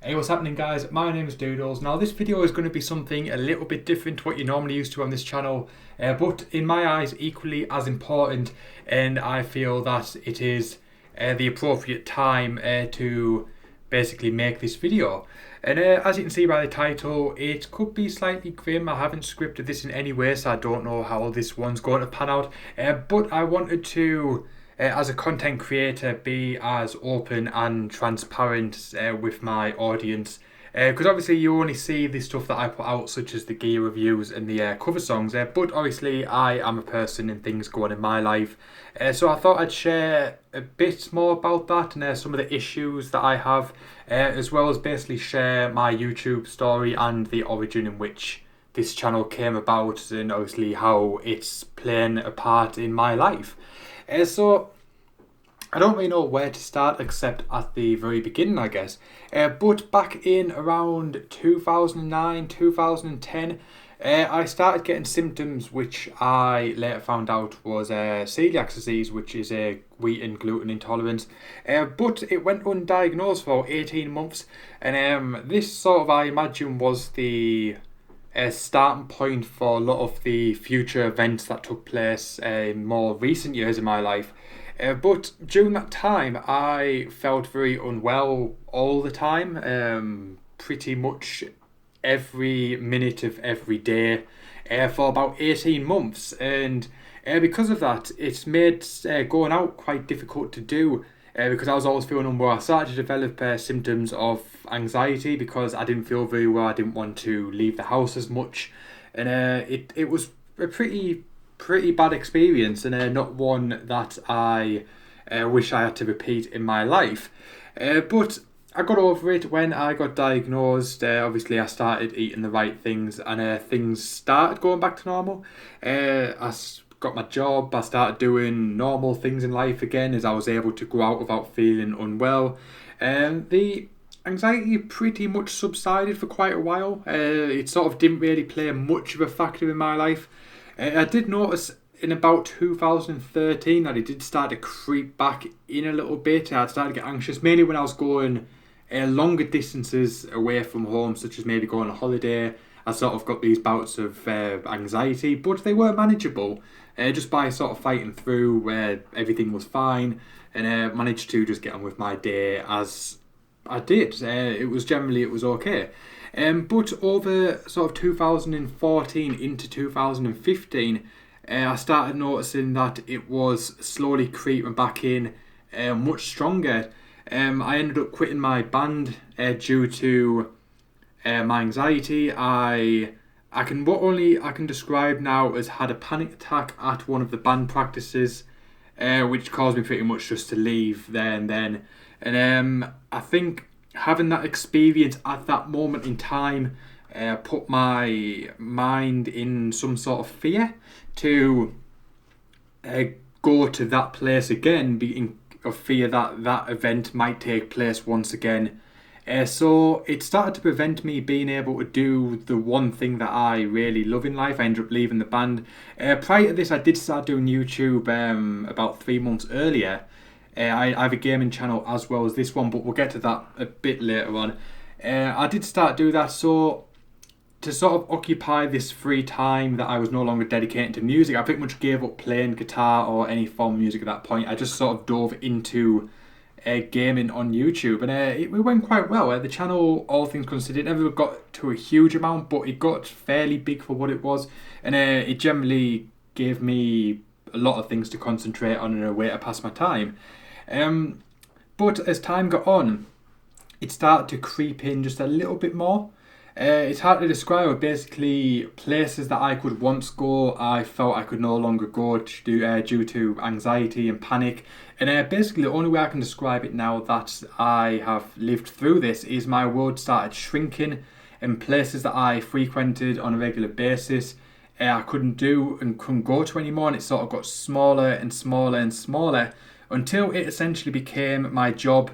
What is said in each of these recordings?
Hey, what's happening guys? My name is Doodles. Now this video is going to be something a little bit different to what you're normally used to on this channel, but in my eyes equally as important, and I feel that it is the appropriate time to basically make this video. And as you can see by the title, it could be slightly grim. I haven't scripted this in any way, so I don't know how this one's going to pan out, but I wanted to as a content creator, be as open and transparent with my audience. Because obviously you only see the stuff that I put out, such as the gear reviews and the cover songs. But obviously I am a person and things go on in my life. So I thought I'd share a bit more about that and some of the issues that I have, as well as basically share my YouTube story and the origin in which this channel came about, and obviously how it's playing a part in my life. So I don't really know where to start except at the very beginning, I guess. But back in around 2009, 2010, I started getting symptoms which I later found out was celiac disease, which is a wheat and gluten intolerance. But it went undiagnosed for 18 months, and this sort of, I imagine, was the starting point for a lot of the future events that took place in more recent years in my life. But during that time, I felt very unwell all the time, pretty much every minute of every day, for about 18 months. And because of that, it's made going out quite difficult to do. Because I was always feeling unwell. I started to develop symptoms of anxiety because I didn't feel very well. I didn't want to leave the house as much, and it was a pretty bad experience, and not one that I wish I had to repeat in my life. But I got over it when I got diagnosed. Obviously, I started eating the right things, and things started going back to normal. Got my job, I started doing normal things in life again as I was able to go out without feeling unwell. The anxiety pretty much subsided for quite a while. It sort of didn't really play much of a factor in my life. I did notice in about 2013 that it did start to creep back in a little bit. I started to get anxious, mainly when I was going longer distances away from home, such as maybe going on holiday. I sort of got these bouts of anxiety, but they were manageable. Just by sort of fighting through where everything was fine, and managed to just get on with my day as I did. It was okay. But over sort of 2014 into 2015, I started noticing that it was slowly creeping back in, much stronger. I ended up quitting my band due to my anxiety. I can describe now as had a panic attack at one of the band practices, which caused me pretty much just to leave there and then. And I think having that experience at that moment in time put my mind in some sort of fear to go to that place again, being of fear that that event might take place once again. So it started to prevent me being able to do the one thing that I really love in life. I ended up leaving the band. Prior to this, I did start doing YouTube about 3 months earlier. I have a gaming channel as well as this one, but we'll get to that a bit later on. I did start do that, so to sort of occupy this free time that I was no longer dedicating to music, I pretty much gave up playing guitar or any form of music at that point. I just sort of dove into gaming on YouTube, and it went quite well. The channel, all things considered, never got to a huge amount, but it got fairly big for what it was, and it generally gave me a lot of things to concentrate on and a way to pass my time. But as time got on, it started to creep in just a little bit more. It's hard to describe, but basically places that I could once go, I felt I could no longer go due to anxiety and panic. And basically the only way I can describe it now that I have lived through this is my world started shrinking, and places that I frequented on a regular basis I couldn't do and couldn't go to anymore, and it sort of got smaller and smaller and smaller until it essentially became my job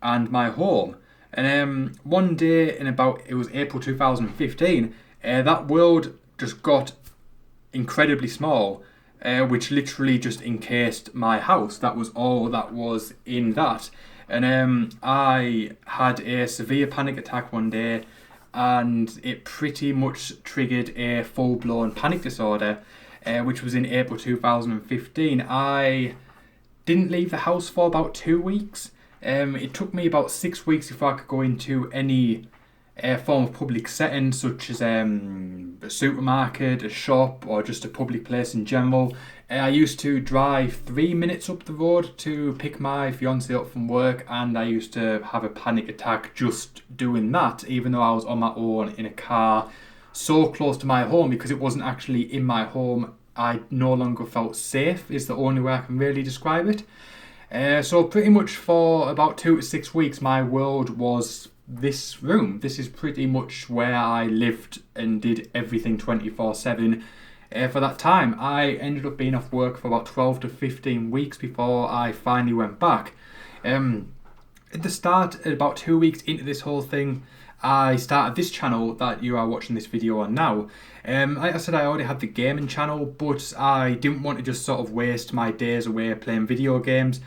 and my home. And one day it was April 2015, that world just got incredibly small, which literally just encased my house. That was all that was in that. And I had a severe panic attack one day, and it pretty much triggered a full-blown panic disorder, which was in April 2015. I didn't leave the house for about 2 weeks. It took me about 6 weeks before I could go into any form of public setting, such as a supermarket, a shop, or just a public place in general. I used to drive 3 minutes up the road to pick my fiance up from work, and I used to have a panic attack just doing that, even though I was on my own in a car so close to my home, because it wasn't actually in my home. I no longer felt safe, is the only way I can really describe it. So pretty much for about 2 to 6 weeks, my world was this room. This is pretty much where I lived and did everything 24/7. For that time, I ended up being off work for about 12 to 15 weeks before I finally went back. At the start, about 2 weeks into this whole thing, I started this channel that you are watching this video on now. Like I said, I already had the gaming channel, but I didn't want to just sort of waste my days away playing video games.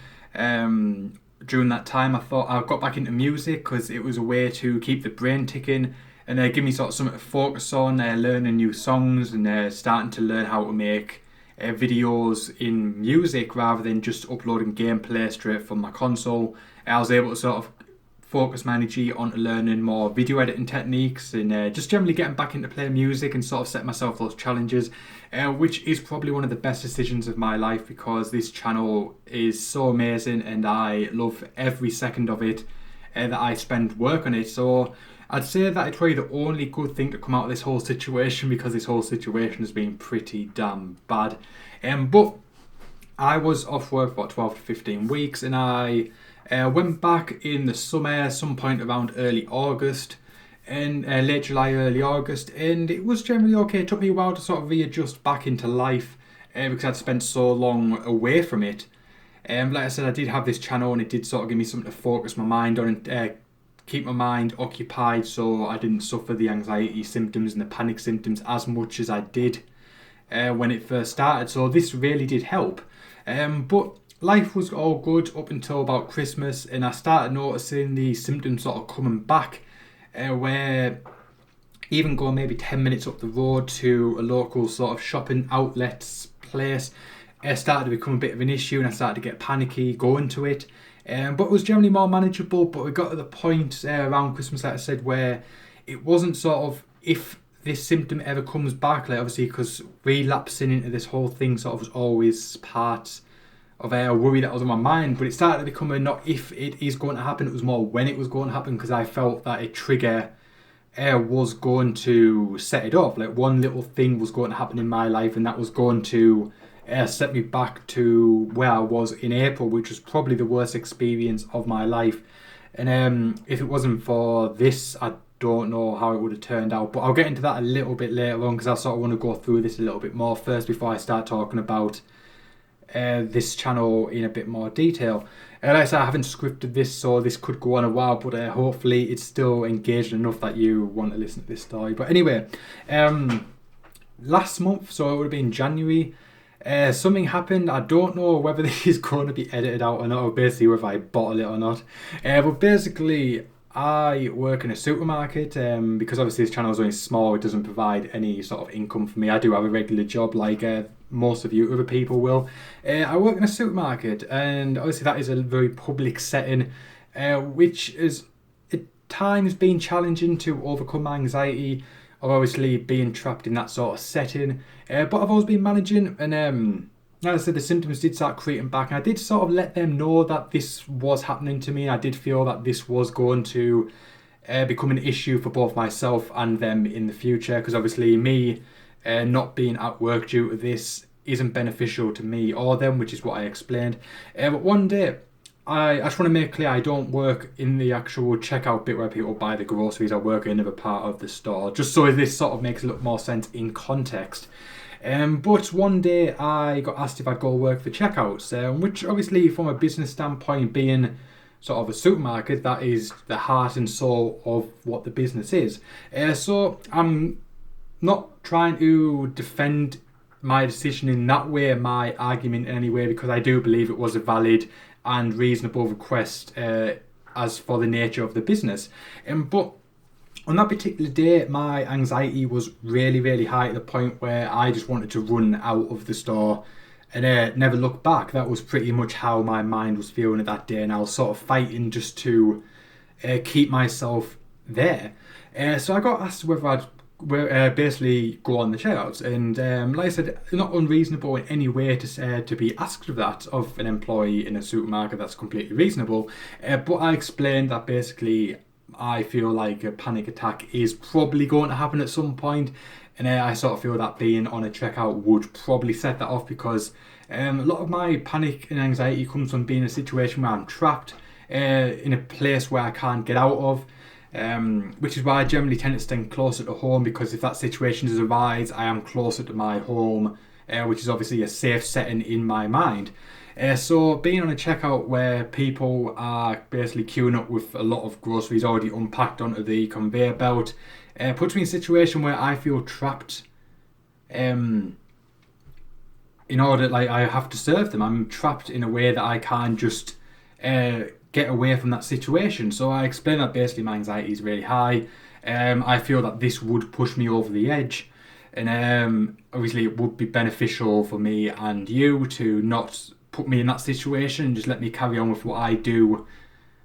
During that time, I thought I got back into music because it was a way to keep the brain ticking and give me sort of something to focus on, learning new songs and starting to learn how to make videos in music rather than just uploading gameplay straight from my console. I was able to sort of focus my energy on learning more video editing techniques and just generally getting back into playing music and sort of set myself those challenges, which is probably one of the best decisions of my life because this channel is so amazing and I love every second of it that I spend work on it. So I'd say that it's probably the only good thing to come out of this whole situation because this whole situation has been pretty damn bad. But I was off work for about 12 to 15 weeks and I went back in the summer, some point around early August, and late July, early August, and it was generally okay. It took me a while to sort of readjust back into life because I'd spent so long away from it. Like I said, I did have this channel and it did sort of give me something to focus my mind on and keep my mind occupied so I didn't suffer the anxiety symptoms and the panic symptoms as much as I did when it first started. So this really did help. But life was all good up until about Christmas and I started noticing the symptoms sort of coming back where even going maybe 10 minutes up the road to a local sort of shopping outlets place started to become a bit of an issue and I started to get panicky going to it. But it was generally more manageable, but we got to the point around Christmas, like I said, where it wasn't sort of if this symptom ever comes back, like obviously because relapsing into this whole thing sort of was always part of a worry that was on my mind, but it started to become a not if it is going to happen, it was more when it was going to happen because I felt that a trigger was going to set it off. Like one little thing was going to happen in my life and that was going to set me back to where I was in April, which was probably the worst experience of my life. And if it wasn't for this, I don't know how it would have turned out, but I'll get into that a little bit later on because I sort of want to go through this a little bit more first before I start talking about this channel in a bit more detail. Like I said, I haven't scripted this, so this could go on a while, but hopefully it's still engaging enough that you want to listen to this story. But anyway, last month, so it would have been January, something happened. I don't know whether this is going to be edited out or not, or basically whether I bottle it or not. But basically, I work in a supermarket because obviously this channel is only small, it doesn't provide any sort of income for me. I do have a regular job like most of you other people will. I work in a supermarket and obviously that is a very public setting which is at times been challenging to overcome my anxiety of obviously being trapped in that sort of setting. But I've always been managing and like I said, the symptoms did start creeping back and I did sort of let them know that this was happening to me. I did feel that this was going to become an issue for both myself and them in the future because obviously me not being at work due to this isn't beneficial to me or them, which is what I explained. But one day, I just want to make clear I don't work in the actual checkout bit where people buy the groceries. I work in another part of the store, just so this sort of makes a little more sense in context. But one day I got asked if I'd go work for checkouts, which obviously from a business standpoint, being sort of a supermarket, that is the heart and soul of what the business is. So I'm not trying to defend my decision in that way, my argument in any way, because I do believe it was a valid and reasonable request as for the nature of the business. But on that particular day, my anxiety was really, really high to the point where I just wanted to run out of the store and never look back. That was pretty much how my mind was feeling at that day, and I was sort of fighting just to keep myself there. So I got asked whether I'd basically go on the checkouts, and like I said, not unreasonable in any way to be asked of that of an employee in a supermarket. That's completely reasonable. But I explained that basically I feel like a panic attack is probably going to happen at some point, and I sort of feel that being on a checkout would probably set that off, because a lot of my panic and anxiety comes from being in a situation where I'm trapped in a place where I can't get out of. Which is why I generally tend to stay closer to home, because if that situation does arise, I am closer to my home, which is obviously a safe setting in my mind. So being on a checkout where people are basically queuing up with a lot of groceries already unpacked onto the conveyor belt puts me in a situation where I feel trapped. In order, like, I have to serve them. I'm trapped in a way that I can't just get away from that situation. So I explain that basically my anxiety is really high. I feel that this would push me over the edge, and obviously it would be beneficial for me and you to not put me in that situation and just let me carry on with what I do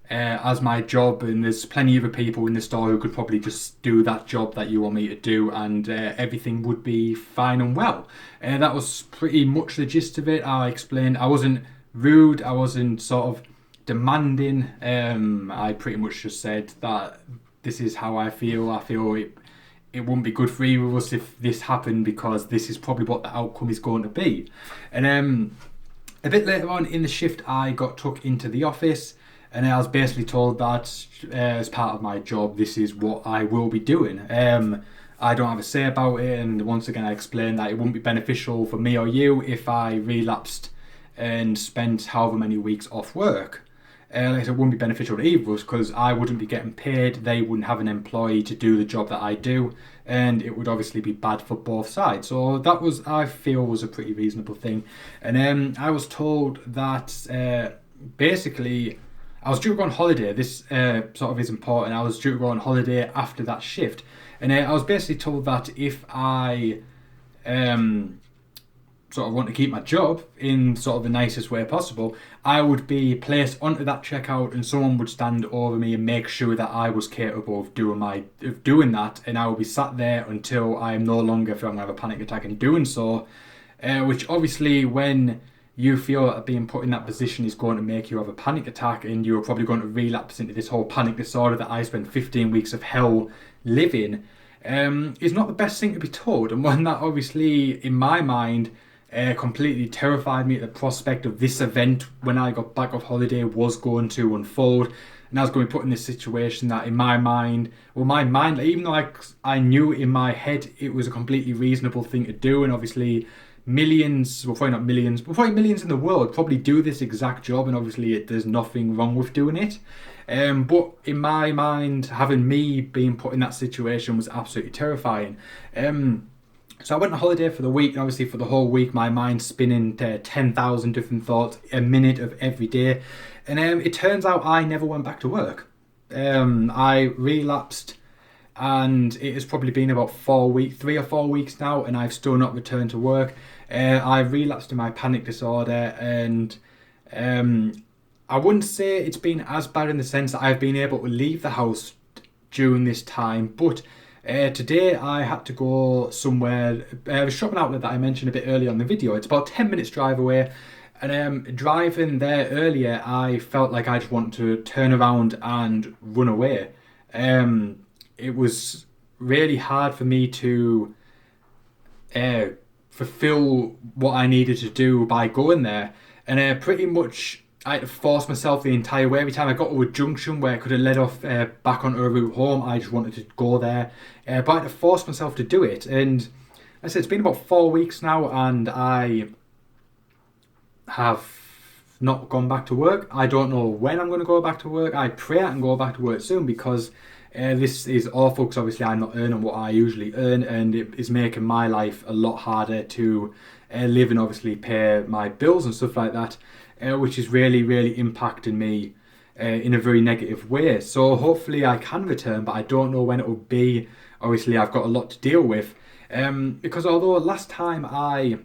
as my job. And there's plenty of other people in the store who could probably just do that job that you want me to do, and everything would be fine and well. That was pretty much the gist of it. I explained I wasn't rude, I wasn't sort of demanding. I pretty much just said that this is how I feel. I feel it wouldn't be good for either of us if this happened, because this is probably what the outcome is going to be. And a bit later on in the shift, I got took into the office, and I was basically told that as part of my job, this is what I will be doing. I don't have a say about it, and once again I explained that it wouldn't be beneficial for me or you if I relapsed and spent however many weeks off work. Like I said, it wouldn't be beneficial to either of us, because I wouldn't be getting paid, they wouldn't have an employee to do the job that I do, and it would obviously be bad for both sides. So that was, I feel, was a pretty reasonable thing. And I was told that basically I was due to go on holiday. This sort of is important. I was due to go on holiday after that shift, and I was basically told that if I sort of want to keep my job in sort of the nicest way possible, I would be placed onto that checkout, and someone would stand over me and make sure that I was capable of doing that, and I would be sat there until I am no longer feeling I have a panic attack in doing so, which obviously, when you feel that being put in that position is going to make you have a panic attack, and you're probably going to relapse into this whole panic disorder that I spent 15 weeks of hell living, is not the best thing to be told, and one that obviously in my mind completely terrified me at the prospect of this event when I got back off holiday was going to unfold, and I was going to be put in this situation that in my mind, like, even though I knew in my head it was a completely reasonable thing to do, and obviously millions, well probably not millions, but probably millions in the world probably do this exact job, and obviously there's nothing wrong with doing it. But in my mind, having me being put in that situation was absolutely terrifying. So I went on holiday for the week, and obviously for the whole week my mind's spinning 10,000 different thoughts a minute of every day. And it turns out I never went back to work. I relapsed, and it has probably been about 3 or 4 weeks now, and I've still not returned to work. I relapsed in my panic disorder, and I wouldn't say it's been as bad in the sense that I've been able to leave the house during this time, but today I had to go somewhere, a shopping outlet that I mentioned a bit earlier on the video. It's about 10 minutes drive away, and driving there earlier I felt like I just wanted to turn around and run away. It was really hard for me to fulfill what I needed to do by going there, and pretty much I had to force myself the entire way. Every time I got to a junction where I could have led off back onto a route home, I just wanted to go there. But I had to force myself to do it. And I said, it's been about 4 weeks now, and I have not gone back to work. I don't know when I'm going to go back to work. I pray I can go back to work soon, because this is awful, because obviously I'm not earning what I usually earn, and it is making my life a lot harder to live and obviously pay my bills and stuff like that. which is really, really impacting me in a very negative way. So hopefully I can return, but I don't know when it will be. Obviously, I've got a lot to deal with. Because although last time I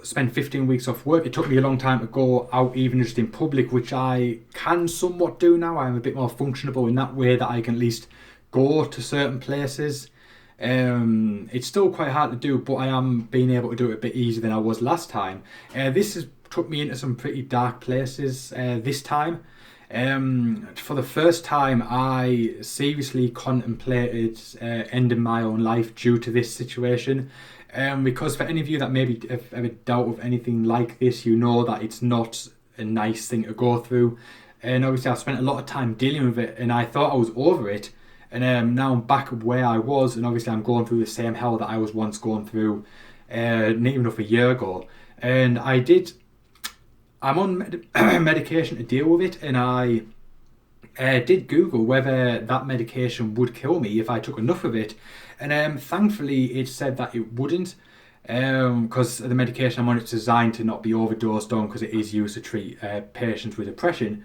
spent 15 weeks off work, it took me a long time to go out even just in public, which I can somewhat do now. I'm a bit more functionable in that way that I can at least go to certain places. It's still quite hard to do, but I am being able to do it a bit easier than I was last time. This has took me into some pretty dark places this time. For the first time, I seriously contemplated ending my own life due to this situation. Because for any of you that maybe have ever dealt with anything like this, you know that it's not a nice thing to go through. And obviously I've spent a lot of time dealing with it, and I thought I was over it. And now I'm back where I was, and obviously I'm going through the same hell that I was once going through not enough a year ago. And I'm on medication to deal with it, and I did Google whether that medication would kill me if I took enough of it, and thankfully it said that it wouldn't, because the medication I'm on is designed to not be overdosed on, because it is used to treat patients with depression.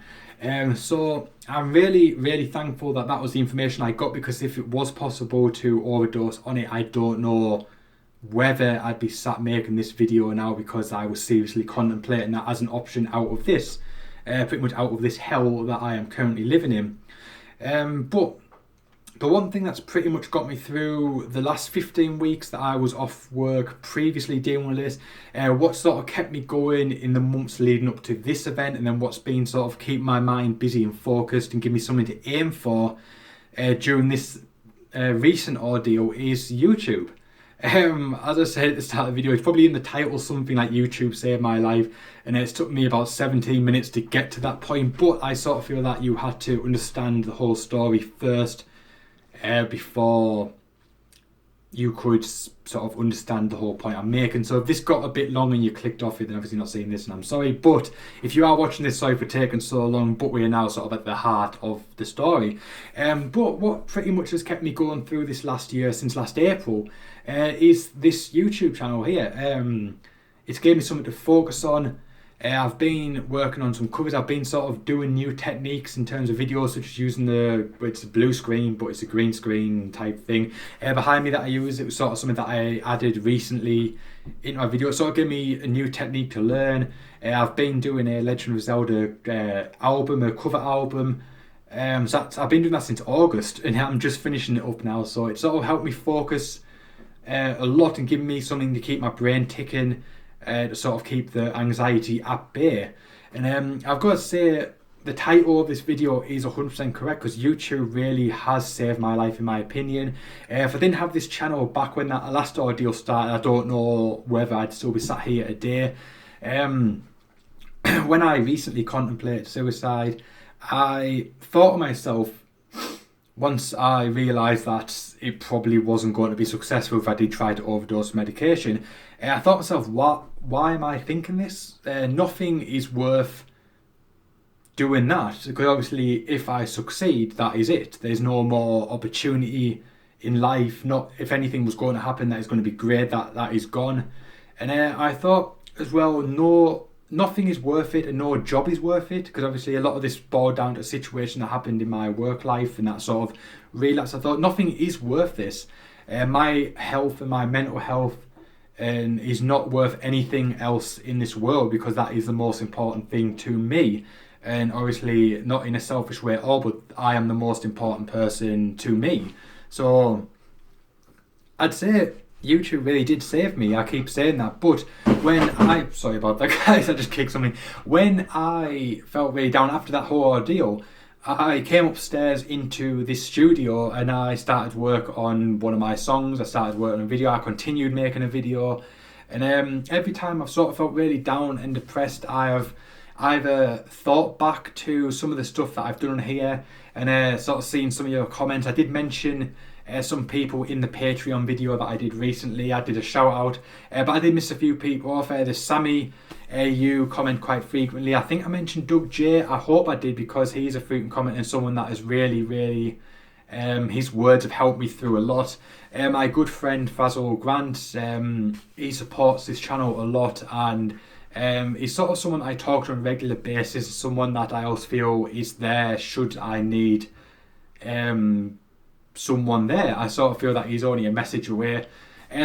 So I'm really, really thankful that that was the information I got, because if it was possible to overdose on it, I don't know whether I'd be sat making this video now, because I was seriously contemplating that as an option out of this, pretty much out of this hell that I am currently living in. But the one thing that's pretty much got me through the last 15 weeks that I was off work previously dealing with this, what sort of kept me going in the months leading up to this event, and then what's been sort of keep my mind busy and focused and give me something to aim for during this recent ordeal, is YouTube. As I said at the start of the video, it's probably in the title, something like YouTube saved my life, and it's took me about 17 minutes to get to that point, but I sort of feel that you had to understand the whole story first before you could sort of understand the whole point I'm making. So if this got a bit long and you clicked off it, then obviously not seeing this, and I'm sorry. But if you are watching this, sorry for taking so long, but we are now sort of at the heart of the story. But what pretty much has kept me going through this last year, since last April, is this YouTube channel here. It's given me something to focus on. I've been working on some covers. I've been sort of doing new techniques in terms of videos, such as using it's a blue screen, but it's a green screen type thing behind me that I use. It was sort of something that I added recently into my video. It sort of gave me a new technique to learn. I've been doing a Legend of Zelda album, a cover album. So I've been doing that since August, and I'm just finishing it up now. So it sort of helped me focus a lot and giving me something to keep my brain ticking, to sort of keep the anxiety at bay. And I've got to say, the title of this video is 100% correct, because YouTube really has saved my life in my opinion. If I didn't have this channel back when that last ordeal started, I don't know whether I'd still be sat here today. When I recently contemplated suicide, I thought to myself, once I realised that it probably wasn't going to be successful if I did try to overdose medication, I thought to myself, why am I thinking this? Nothing is worth doing that, because obviously if I succeed, that is it. There's no more opportunity in life. Not if anything was going to happen that is going to be great, that is gone. And I thought as well, nothing is worth it, and no job is worth it, because obviously a lot of this boiled down to a situation that happened in my work life, and that sort of relapse. I thought nothing is worth this. My health and my mental health is not worth anything else in this world, because that is the most important thing to me. And obviously not in a selfish way at all, but I am the most important person to me. So I'd say YouTube really did save me. I keep saying that, but sorry about that guys, I just kicked something. When I felt really down after that whole ordeal, I came upstairs into this studio and I started work on one of my songs. I started working on a video. I continued making a video, and every time I've sort of felt really down and depressed, I have either thought back to some of the stuff that I've done on here, and sort of seen some of your comments. I did mention some people in the Patreon video that I did recently. I did a shout out, but I did miss a few people off. There's Sammy, you comment quite frequently. I think I mentioned Doug J. I hope I did, because he's a frequent comment and someone that has really, his words have helped me through a lot. My good friend Fazal Grant, he supports this channel a lot, and He's sort of someone I talk to on a regular basis, someone that I also feel is there should I need someone there. I sort of feel that he's only a message away.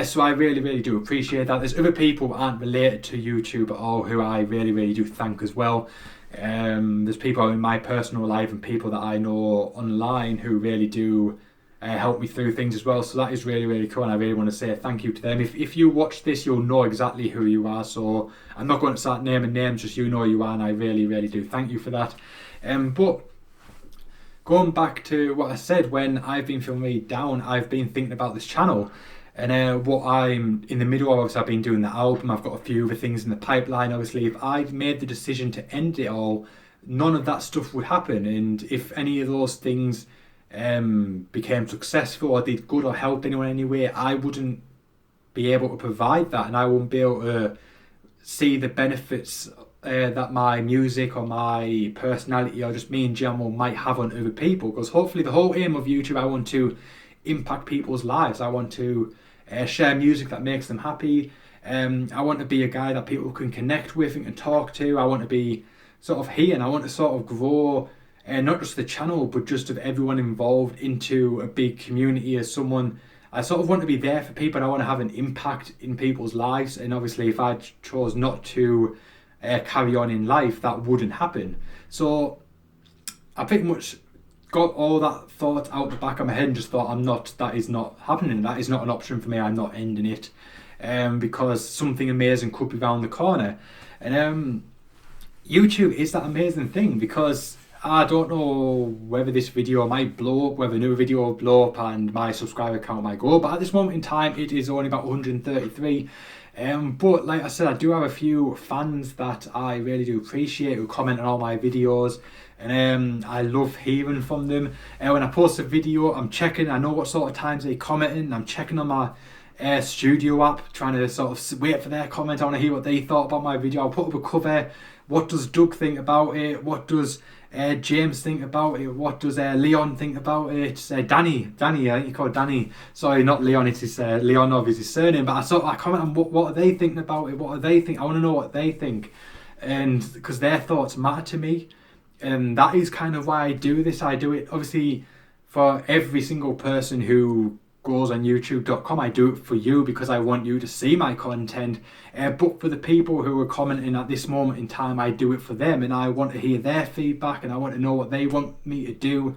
So I really, really do appreciate that. There's other people who aren't related to YouTube at all who I really, really do thank as well. There's people in my personal life and people that I know online who really do help me through things as well. So that is really, really cool, and I really want to say thank you to them. If you watch this, you'll know exactly who you are. So I'm not going to start naming names, just you know who you are, and I really, really do thank you for that. But going back to what I said, when I've been feeling really down, I've been thinking about this channel. And what I'm in the middle of, obviously I've been doing the album, I've got a few other things in the pipeline. Obviously, if I'd made the decision to end it all, none of that stuff would happen. And if any of those things became successful or did good or helped anyone in any way, I wouldn't be able to provide that, and I wouldn't be able to see the benefits that my music or my personality or just me in general might have on other people. Because hopefully the whole aim of YouTube, I want to impact people's lives. I want to share music that makes them happy. I want to be a guy that people can connect with and can talk to. I want to be sort of here, and I want to sort of grow not just the channel but just of everyone involved into a big community. As someone, I sort of want to be there for people, and I want to have an impact in people's lives. And obviously if I chose not to carry on in life, that wouldn't happen. So I pretty much got all that thought out the back of my head and just thought, that is not happening. That is not an option for me. I'm not ending it because something amazing could be around the corner. And YouTube is that amazing thing, because I don't know whether this video might blow up, whether another video will blow up and my subscriber count might go up, but at this moment in time it is only about 133. But like I said, I do have a few fans that I really do appreciate who comment on all my videos, and I love hearing from them. When I post a video, I'm checking, I know what sort of times they commenting, I'm checking on my studio app, trying to sort of wait for their comment. I want to hear what they thought about my video. I'll put up a cover. What does Doug think about it? What does James think about it? What does Leon think about it? Danny, I think you call it Danny. Sorry, not Leon, it is Leonov is his surname. But I comment on what are they thinking about it? What are they think? I want to know what they think, and because their thoughts matter to me, and that is kind of why I do this. I do it obviously for every single person who goes on youtube.com. I do it for you because I want you to see my content, but for the people who are commenting at this moment in time, I do it for them, and I want to hear their feedback, and I want to know what they want me to do,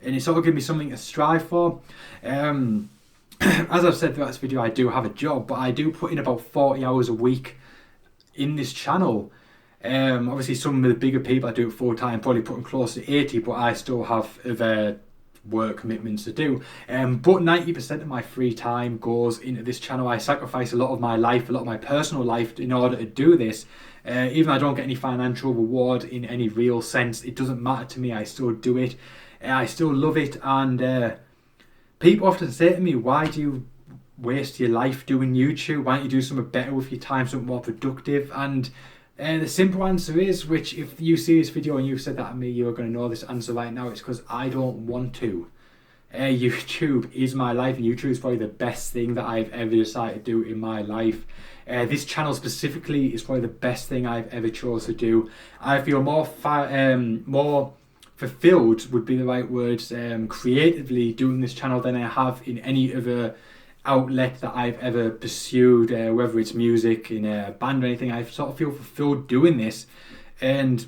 and it sort of gives me something to strive for. As I've said throughout this video, I do have a job, but I do put in about 40 hours a week in this channel. Obviously some of the bigger people I do it full time, probably putting close to 80, but I still have other work commitments to do. But 90% of my free time goes into this channel. I sacrifice a lot of my life, a lot of my personal life in order to do this. Even I don't get any financial reward in any real sense, it doesn't matter to me. I still do it. I still love it. And people often say to me, why do you waste your life doing YouTube? Why don't you do something better with your time, something more productive? And the simple answer is, which if you see this video and you've said that to me, you're going to know this answer right now, it's because I don't want to. YouTube is my life, and YouTube is probably the best thing that I've ever decided to do in my life. This channel specifically is probably the best thing I've ever chose to do. I feel more fulfilled would be the right words, creatively doing this channel than I have in any other outlet that I've ever pursued, whether it's music, in a band or anything. I sort of feel fulfilled doing this, and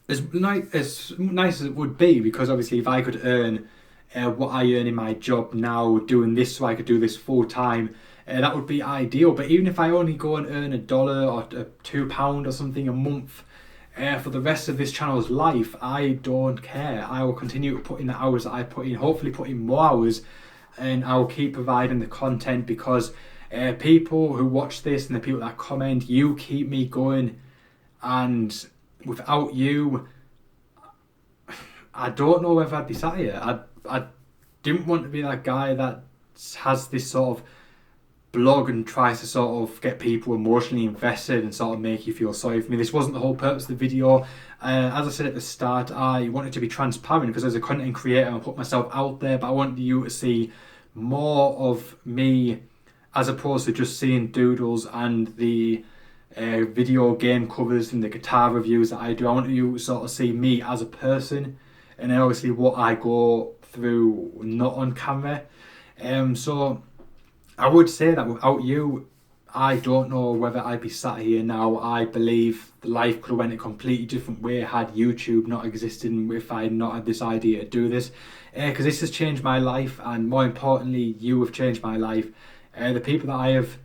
as nice as it would be, because obviously if I could earn what I earn in my job now doing this, so I could do this full time, that would be ideal. But even if I only go and earn $1 or £2 or something a month for the rest of this channel's life, I don't care. I will continue to put in the hours that I put in, hopefully put in more hours, and I'll keep providing the content, because people who watch this and the people that comment, you keep me going, and without you, I don't know whether I'd be sat here. I didn't want to be that guy that has this sort of blog and tries to sort of get people emotionally invested and sort of make you feel sorry for me. This wasn't the whole purpose of the video. As I said at the start, I wanted to be transparent, because as a content creator I put myself out there, but I wanted you to see more of me as opposed to just seeing Doodles and the video game covers and the guitar reviews that I do. I want you to sort of see me as a person, and then obviously what I go through not on camera. So I would say that without you, I don't know whether I'd be sat here now. I believe life could have went a completely different way had YouTube not existed, and if I had not had this idea to do this. Because this has changed my life, and more importantly, you have changed my life. The people that I have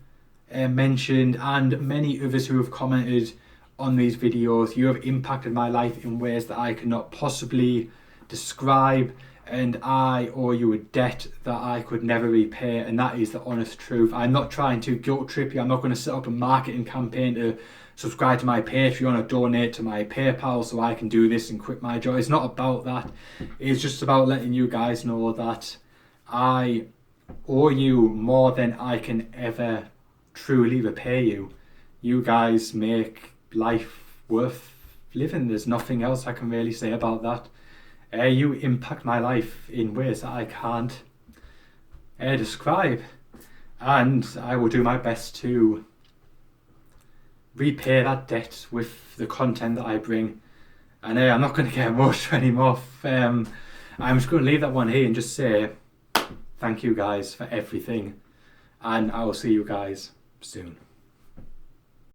mentioned and many others who have commented on these videos, you have impacted my life in ways that I cannot possibly describe. And I owe you a debt that I could never repay, and that is the honest truth. I'm not trying to guilt trip you. I'm not going to set up a marketing campaign to subscribe to my Patreon or donate to my PayPal so I can do this and quit my job. It's not about that. It's just about letting you guys know that I owe you more than I can ever truly repay you. You guys make life worth living. There's nothing else I can really say about that. You impact my life in ways that I can't describe, and I will do my best to repay that debt with the content that I bring. And I'm not going to get emotional anymore. I'm just going to leave that one here and just say thank you guys for everything, and I will see you guys soon.